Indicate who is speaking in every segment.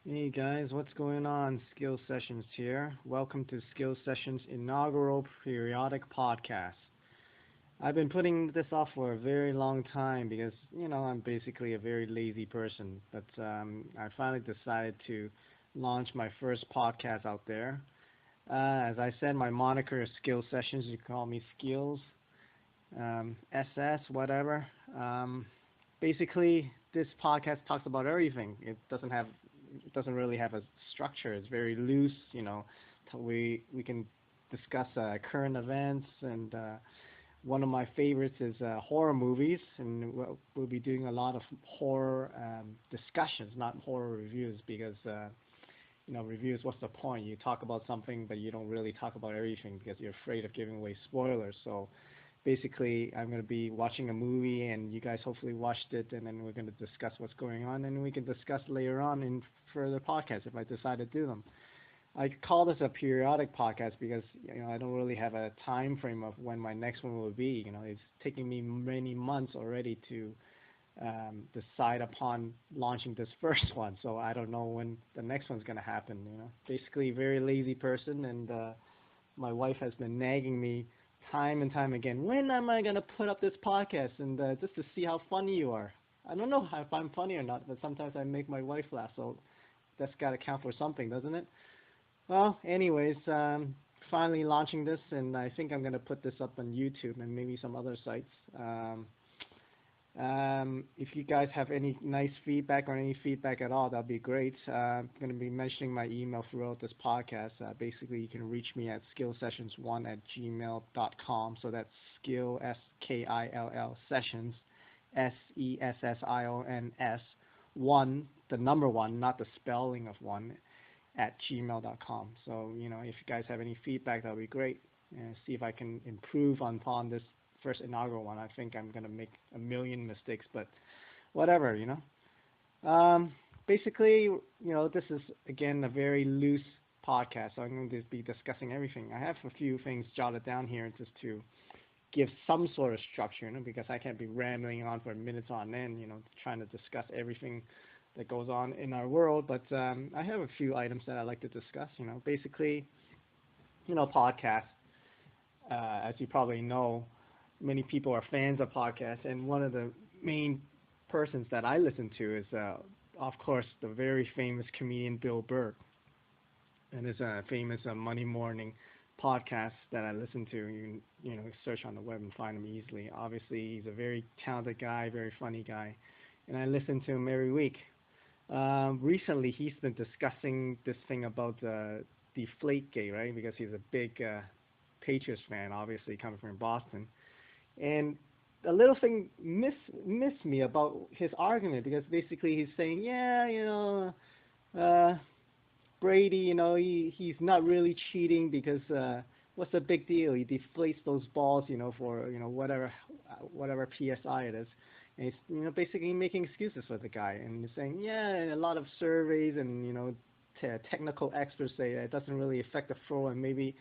Speaker 1: Hey guys, what's going on? Skill Sessions here. Welcome to Skill Sessions inaugural periodic podcast. I've been putting this off for a very long time because, I'm basically a very lazy person. But I finally decided to launch my first podcast out there. As I said, my moniker is Skill Sessions. You can call me Skills, SS, whatever. Basically, this podcast talks about everything. It doesn't really have a structure. It's very loose. We can discuss current events, and one of my favorites is horror movies, and we'll be doing a lot of horror discussions, not horror reviews, because reviews. What's the point? You talk about something, but you don't really talk about everything because you're afraid of giving away spoilers. So basically, I'm going to be watching a movie, and you guys hopefully watched it, and then we're going to discuss what's going on, and we can discuss later on in further podcasts if I decide to do them. I call this a periodic podcast because I don't really have a time frame of when my next one will be. It's taking me many months already to decide upon launching this first one, so I don't know when the next one's going to happen. Basically, very lazy person, and my wife has been nagging me time and time again. When am I gonna put up this podcast and just to see how funny you are? I don't know if I'm funny or not, but sometimes I make my wife laugh, so that's got to count for something, doesn't it? Well, anyways, finally launching this, and I think I'm gonna put this up on YouTube and maybe some other sites. If you guys have any nice feedback or any feedback at all, that'd be great. I'm going to be mentioning my email throughout this podcast. Basically, you can reach me at skillsessions1@gmail.com. So that's skill, SKILL, sessions, SESSIONS, 1, the number 1, not the spelling of 1, at gmail.com. So, if you guys have any feedback, that would be great. And see if I can improve upon this first inaugural one. I think I'm going to make a million mistakes, but whatever. Basically, this is, again, a very loose podcast, so I'm going to be discussing everything. I have a few things jotted down here just to give some sort of structure, because I can't be rambling on for minutes on end, trying to discuss everything that goes on in our world, but I have a few items that I'd like to discuss. Basically, podcasts, as you probably know, many people are fans of podcasts, and one of the main persons that I listen to is, of course, the very famous comedian Bill Burr, and his famous Monday Morning podcast that I listen to. You search on the web and find him easily. Obviously, he's a very talented guy, very funny guy, and I listen to him every week. Recently, he's been discussing this thing about Deflategate, right? Because he's a big Patriots fan, obviously coming from Boston. And a little thing missed me about his argument, because basically he's saying, yeah, Brady, he's not really cheating because what's the big deal? He deflates those balls, for whatever psi it is. And he's basically making excuses for the guy, and he's saying, yeah, a lot of surveys and technical experts say that it doesn't really affect the throw, and maybe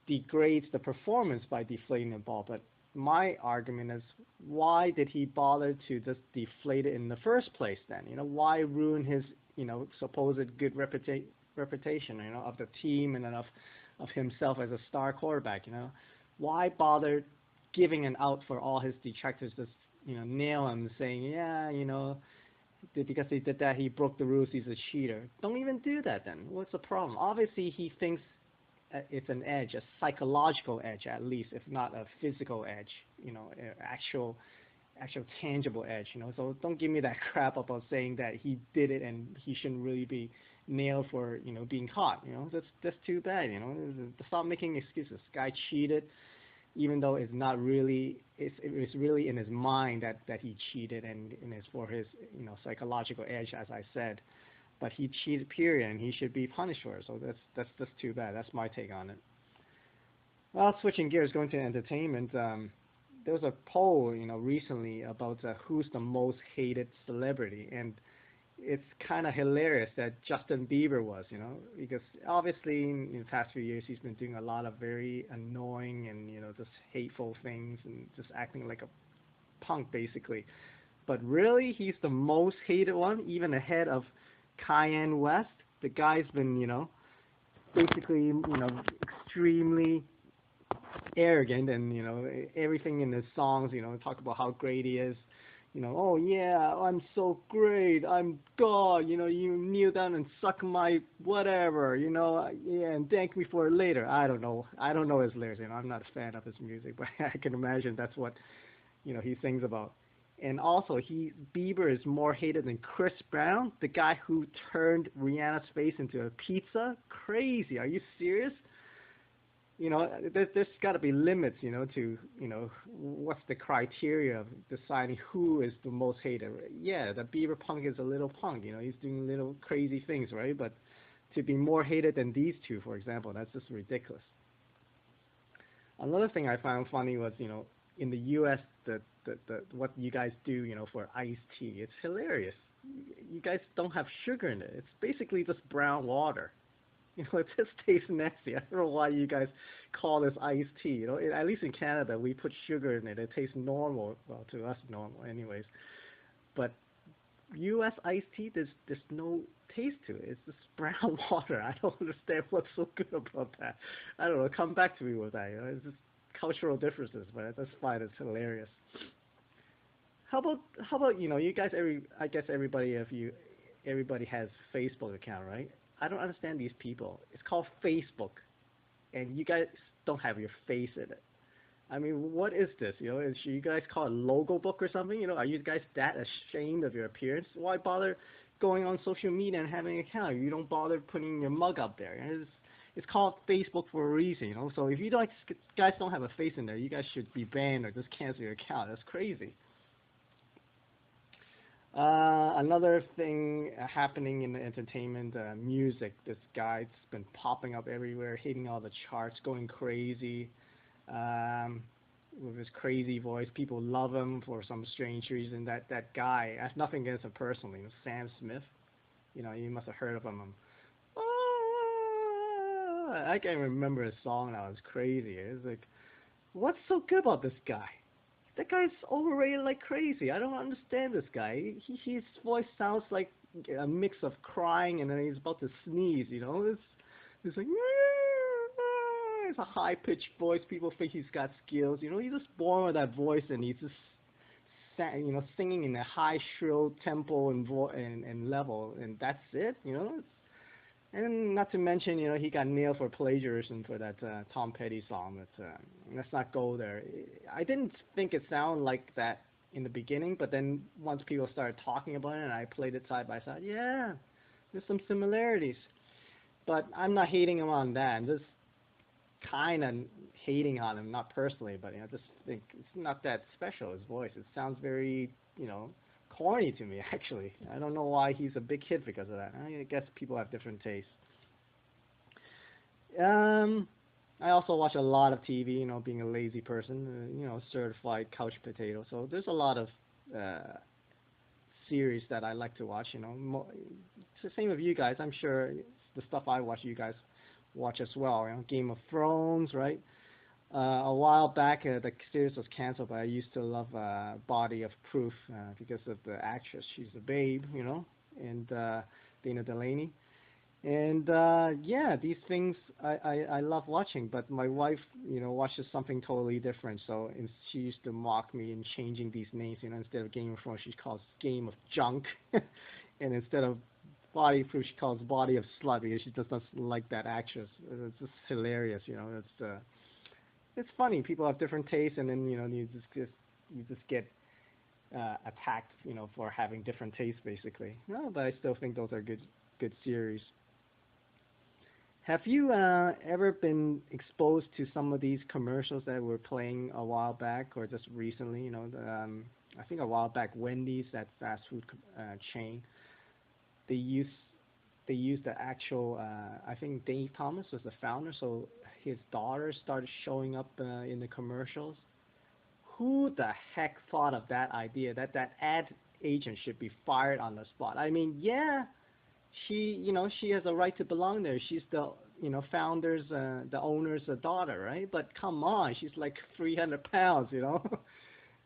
Speaker 1: degrades the performance by deflating the ball. But my argument is, why did he bother to just deflate it in the first place then? Why ruin his supposed good reputation of the team and of himself as a star quarterback? Why bother giving an out for all his detractors, just nail him, saying, yeah, because he did that, he broke the rules, he's a cheater. Don't even do that then. What's the problem? Obviously he thinks it's an edge, a psychological edge at least, if not a physical edge, actual tangible edge. So don't give me that crap about saying that he did it and he shouldn't really be nailed for being caught. That's too bad. Stop making excuses. Guy cheated, even though it's not really, it's really in his mind that he cheated, and it's for his psychological edge, as I said. But he cheated, period, and he should be punished for it. So that's too bad. That's my take on it. Well, switching gears, going to entertainment. There was a poll, recently about who's the most hated celebrity, and it's kind of hilarious that Justin Bieber was, because obviously in the past few years he's been doing a lot of very annoying and just hateful things and just acting like a punk basically. But really, he's the most hated one, even ahead of Kanye West. The guy's been, basically, extremely arrogant, and everything in his songs, talk about how great he is. Oh yeah, I'm so great, I'm God. You kneel down and suck my whatever. Yeah, and thank me for it later. I don't know his lyrics. I'm not a fan of his music, but I can imagine that's what he sings about. And also, Bieber is more hated than Chris Brown, the guy who turned Rihanna's face into a pizza. Crazy. Are you serious? There's got to be limits, to, what's the criteria of deciding who is the most hated. Yeah, the Bieber punk is a little punk, he's doing little crazy things, right? But to be more hated than these two, for example, that's just ridiculous. Another thing I found funny was, in the U.S., the what you guys do, for iced tea, it's hilarious. You guys don't have sugar in it. It's basically just brown water. It just tastes nasty. I don't know why you guys call this iced tea. At least in Canada, we put sugar in it. It tastes normal. Well, to us, normal, anyways. But U.S. iced tea, there's no taste to it. It's just brown water. I don't understand what's so good about that. I don't know. Come back to me with that. It's just cultural differences, but that's fine. It's hilarious. How about you guys? I guess everybody has Facebook account, right? I don't understand these people. It's called Facebook, and you guys don't have your face in it. I mean, what is this? Should you guys call it logo book or something? Are you guys that ashamed of your appearance? Why bother going on social media and having an account? You don't bother putting your mug up there. It's called Facebook for a reason, So if you guys don't have a face in there, you guys should be banned or just cancel your account. That's crazy. Another thing happening in the entertainment, music. This guy's been popping up everywhere, hitting all the charts, going crazy with his crazy voice. People love him for some strange reason. That guy, I have nothing against him personally. Sam Smith. You must have heard of him. I can't remember his song now. It's crazy. It's like, what's so good about this guy? That guy's overrated like crazy. I don't understand this guy. His voice sounds like a mix of crying and then he's about to sneeze. It's like it's a high pitched voice. People think he's got skills. He's just born with that voice and he's just singing in a high shrill tempo and level, and that's it. And not to mention, he got nailed for plagiarism for that Tom Petty song. But let's not go there. I didn't think it sounded like that in the beginning, but then once people started talking about it and I played it side by side, yeah, there's some similarities. But I'm not hating him on that. I'm just kind of hating on him, not personally, but I just think it's not that special, his voice. It sounds very, corny to me, actually. I don't know why he's a big hit because of that. I guess people have different tastes. I also watch a lot of TV, being a lazy person, certified couch potato. So there's a lot of series that I like to watch, It's the same with you guys. I'm sure the stuff I watch, you guys watch as well. Game of Thrones, right? A while back, the series was canceled, but I used to love Body of Proof because of the actress. She's a babe, and Dana Delaney. And yeah, these things I love watching, but my wife, watches something totally different. So she used to mock me in changing these names. Instead of Game of Thrones, she calls Game of Junk, and instead of Body of Proof, she calls Body of Slut because she just doesn't like that actress. It's just hilarious, It's funny. People have different tastes, and then you just get attacked, for having different tastes, basically. No, but I still think those are good series. Have you ever been exposed to some of these commercials that were playing a while back, or just recently? I think a while back, Wendys, that fast food chain, they used the actual. I think Dave Thomas was the founder, so his daughter started showing up in the commercials. Who the heck thought of that idea? That ad agent should be fired on the spot. I mean, yeah, she has a right to belong there. She's the founder's, the owner's daughter, right? But come on, she's like 300 pounds,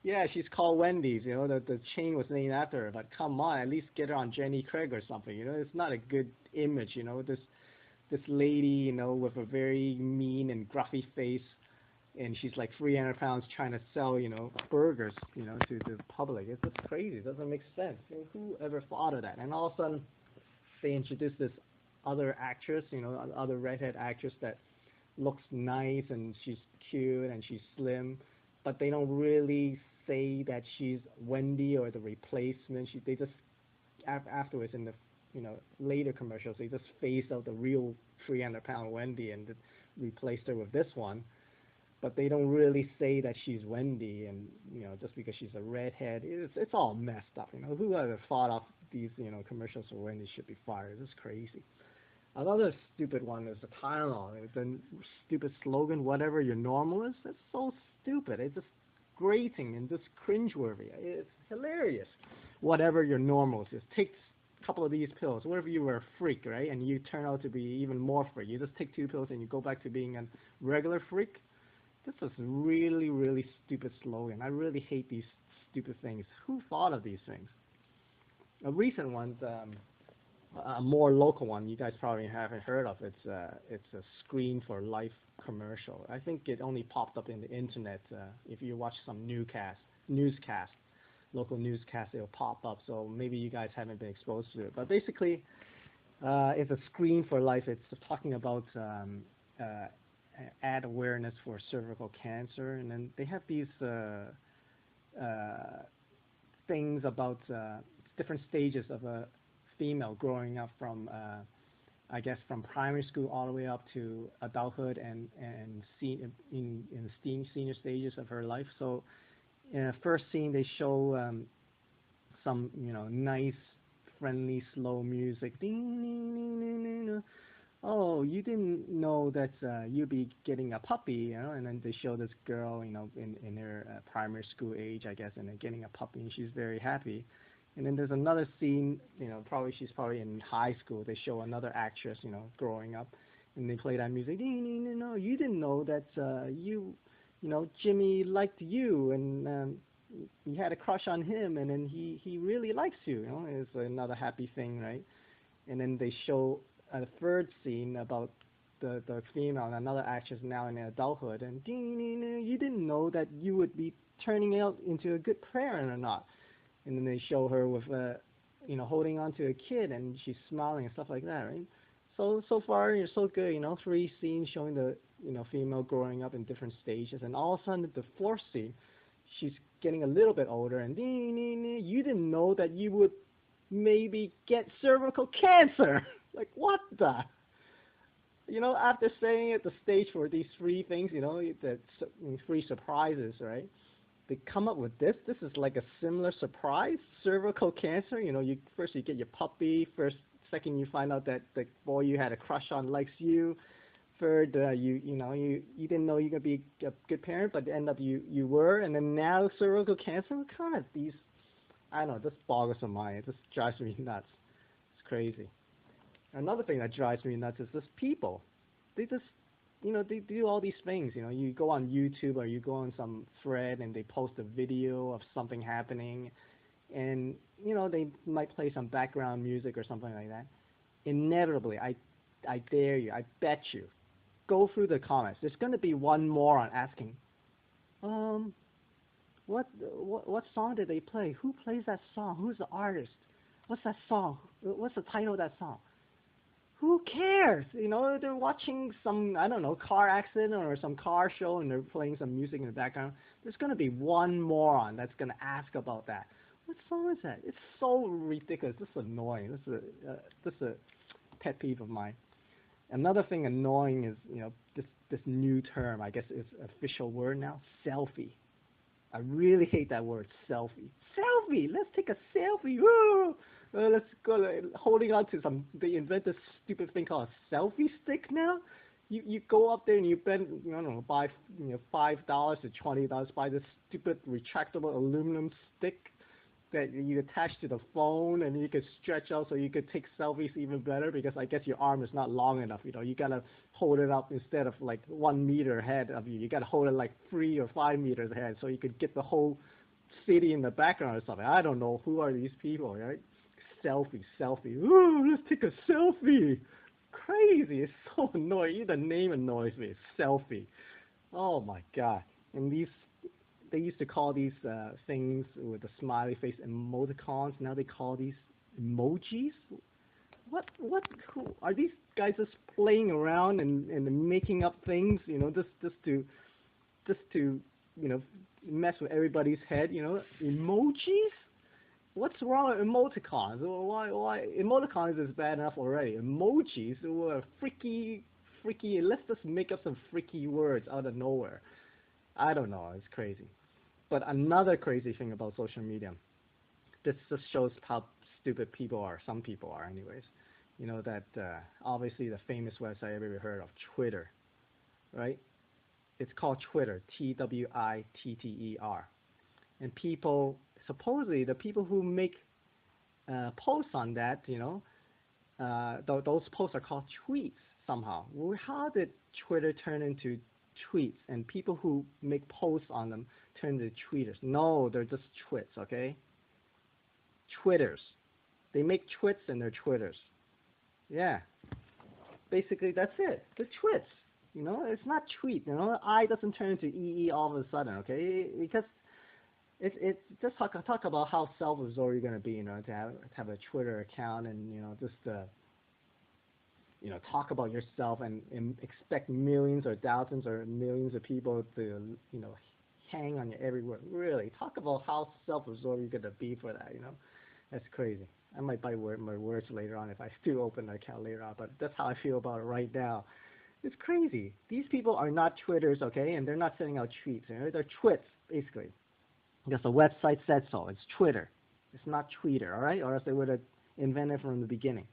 Speaker 1: Yeah, she's called Wendy's. You know, the chain was named after her. But come on, at least get her on Jenny Craig or something. You know, it's not a good image. You know, this lady, you know, with a very mean and gruffy face, and she's like 300 pounds trying to sell, you know, burgers, you know, to the public. It's just crazy. It doesn't make sense. You know, who ever thought of that? And all of a sudden, they introduced this other actress, you know, other redhead actress that looks nice and she's cute and she's slim, but they don't really say that she's Wendy or the replacement. They just afterwards in the later commercials they just phased out the real 300-pound Wendy and replaced her with this one. But they don't really say that she's Wendy, and just because she's a redhead, it's all messed up. You know, who ever thought of these commercials for Wendy should be fired? It's crazy. Another stupid one is the Tylenol. The stupid slogan, "Whatever your normal is." That's so stupid. It's just grating and just cringeworthy. It's hilarious. Whatever your normal is, take a couple of these pills. What if you were a freak, right? And you turn out to be even more freak. You just take 2 pills and you go back to being a regular freak. This is really, really stupid slogan. I really hate these stupid things. Who thought of these things? A recent one, a more local one, you guys probably haven't heard of. It's a Screen for Life commercial. I think it only popped up in the internet. If you watch some newscast, local newscast, it'll pop up. So maybe you guys haven't been exposed to it. But basically, it's a Screen for Life. It's talking about ad awareness for cervical cancer, and then they have these things about different stages of a female growing up from I guess from primary school all the way up to adulthood and in the senior stages of her life. So in the first scene they show some nice friendly slow music. Ding, ding, ding, ding, ding. Oh, you didn't know that you'd be getting a puppy, and then they show this girl, in her primary school age, I guess, and then getting a puppy, and she's very happy. And then there's another scene, she's probably in high school. They show another actress, growing up, and they play that music. No, you didn't know that Jimmy liked you, and you had a crush on him, and then he really likes you. It's another happy thing, right? And then they show a third scene about the female and another actress now in adulthood, and you didn't know that you would be turning out into a good parent or not. And then they show her with holding on to a kid, and she's smiling and stuff like that, right? So far you're so good, 3 scenes showing the female growing up in different stages, and all of a sudden the 4th scene, she's getting a little bit older, and you didn't know that you would maybe get cervical cancer. Like, what the? After saying at the stage for these 3 things, the 3 surprises, right? They come up with this. This is like a similar surprise. Cervical cancer. You first you get your puppy. Second you find out that the boy you had a crush on likes you. Third, you didn't know you could be a good parent, but end up you were. And then now cervical cancer. What kind of these? I don't know. This boggles my mind. It just drives me nuts. It's crazy. Another thing that drives me nuts is this people. They just they do all these things. You go on YouTube or you go on some thread and they post a video of something happening, and they might play some background music or something like that. Inevitably, I dare you, I bet you, go through the comments. There's going to be one moron asking, what song did they play? Who plays that song? Who's the artist? What's that song? What's the title of that song? Who cares? They're watching some, I don't know, car accident or some car show, and they're playing some music in the background. There's going to be one moron that's going to ask about that. What song is that? It's so ridiculous. This is annoying. This is a pet peeve of mine. Another thing annoying is, this new term, I guess it's an official word now, selfie. I really hate that word, selfie. Selfie! Let's take a selfie! Woo! Let's go, holding on to they invent this stupid thing called a selfie stick now. You go up there and you spend, buy $5 to $20, buy this stupid retractable aluminum stick that you attach to the phone, and you could stretch out so you could take selfies even better, because I guess your arm is not long enough. You gotta hold it up instead of like 1 meter ahead of you. You gotta hold it like 3 or 5 meters ahead so you could get the whole city in the background or something. I don't know who are these people, right? Selfie. Ooh, let's take a selfie. Crazy. It's so annoying. Even the name annoys me. Selfie. Oh my god. And they used to call these things with the smiley face emoticons. Now they call these emojis. Who, are these guys just playing around and making up things? Just to mess with everybody's head. Emojis. What's wrong with emoticons? Why emoticons is bad enough already. Emojis were freaky. Let's just make up some freaky words out of nowhere. I don't know. It's crazy. But another crazy thing about social media, this just shows how stupid people are. Some people are, anyways. That obviously the famous website everybody heard of, Twitter, right? It's called Twitter, Twitter, and people supposedly the people who make posts on that, those posts are called tweets somehow. Well, how did Twitter turn into tweets, and people who make posts on them turn into tweeters? No, they're just twits, okay? Twitters. They make twits and they're twitters. Yeah. Basically, that's it. The twits. It's not tweet. I doesn't turn into EE all of a sudden, okay? Because it's just talk about how self-absorbed you're gonna be, to have a Twitter account and just talk about yourself and expect millions or thousands or millions of people to hang on your every word. Really, talk about how self-absorbed you're gonna be for that. That's crazy. I might buy my words later on if I do open an account later on, but that's how I feel about it right now. It's crazy. These people are not Twitters, okay, and they're not sending out tweets. They're twits, basically. Because the website said so. It's Twitter. It's not Tweeter, all right? Or else they would have invented from the beginning.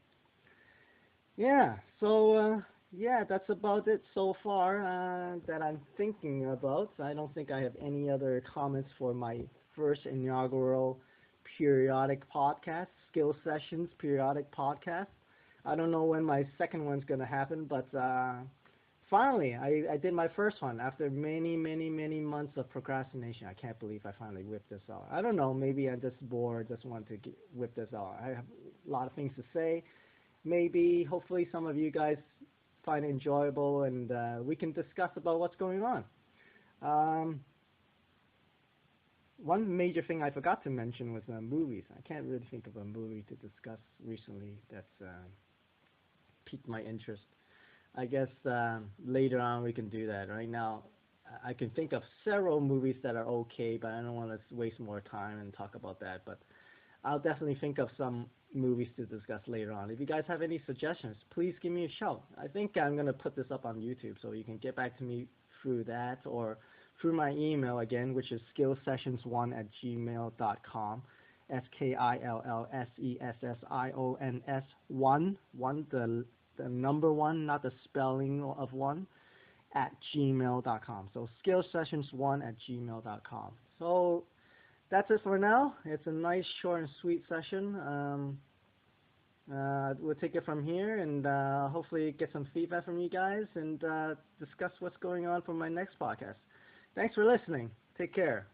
Speaker 1: Yeah, so, yeah, that's about it so far that I'm thinking about. I don't think I have any other comments for my first inaugural periodic podcast, Skill Sessions periodic podcast. I don't know when my second one's going to happen, but finally, I did my first one after many months of procrastination. I can't believe I finally whipped this out. I don't know, maybe I'm just bored, just want to whip this out. I have a lot of things to say. Maybe, hopefully, some of you guys find it enjoyable, and we can discuss about what's going on. One major thing I forgot to mention was movies. I can't really think of a movie to discuss recently that's piqued my interest. I guess later on we can do that. Right now, I can think of several movies that are okay, but I don't want to waste more time and talk about that. But I'll definitely think of some movies to discuss later on. If you guys have any suggestions, please give me a shout. I think I'm going to put this up on YouTube, so you can get back to me through that or through my email again, which is skillsessions1@gmail.com. skillsessions1, the number one, not the spelling of one, at gmail.com. So skillsessions1@gmail.com. So that's it for now. It's a nice, short, and sweet session. We'll take it from here and hopefully get some feedback from you guys and discuss what's going on for my next podcast. Thanks for listening. Take care.